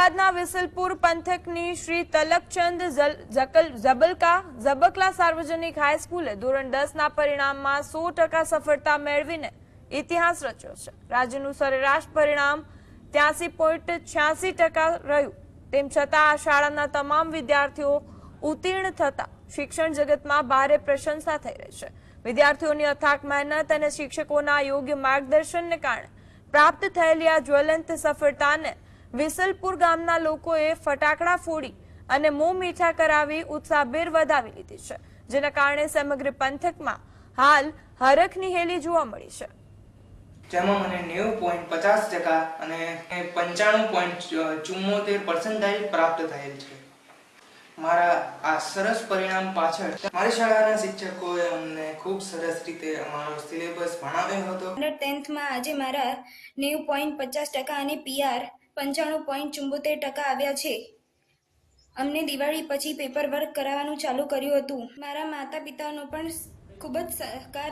અમદાવાદના વિસલપુર પંથકની શ્રી તલકચંદ ઝબકલા સાર્વજનિક હાઈસ્કૂલે ધોરણ 10ના પરિણામમાં 100% સફળતા મેળવીને ઇતિહાસ રચ્યો છે। રાજ્યનું સરેરાશ પરિણામ 83.86% રહ્યું। તેમ છતાં આ શાળાના તમામ વિદ્યાર્થીઓ ઉત્તીર્ણ થતા શિક્ષણ જગતમાં ભારે પ્રશંસા થઈ રહી છે। વિદ્યાર્થીઓની અથાગ મહેનત અને શિક્ષકોના યોગ્ય માર્ગદર્શનને કારણે પ્રાપ્ત થયેલી આ જ્વલંત સફળતાને વિસલપુર ગામના લોકોએ ફટાકડા ફોડી અને મોં મીઠા કરાવી ઉત્સાહભેર વધાવી લીધી છે, જેના કારણે સમગ્ર પંથકમાં હાલ હરખની હેલી જોવા મળી છે। જેમાં મને 90.50% અને 95.74% પ્રાપ્ત થયેલ છે। મારા આ સરસ પરિણામ પાછળ મારી શાળાના શિક્ષકોએ અમને ખૂબ સરસ રીતે અમારો સિલેબસ ભણાવ્યો હતો। 10th માં આજે મારા 90.50% અને PR 95.74% આવ્યા છે। અમને દિવાળી પછી પેપર વર્ક કરાવવાનું ચાલુ કર્યું હતું। મારા માતા પિતાનો પણ ખૂબ જ સહકાર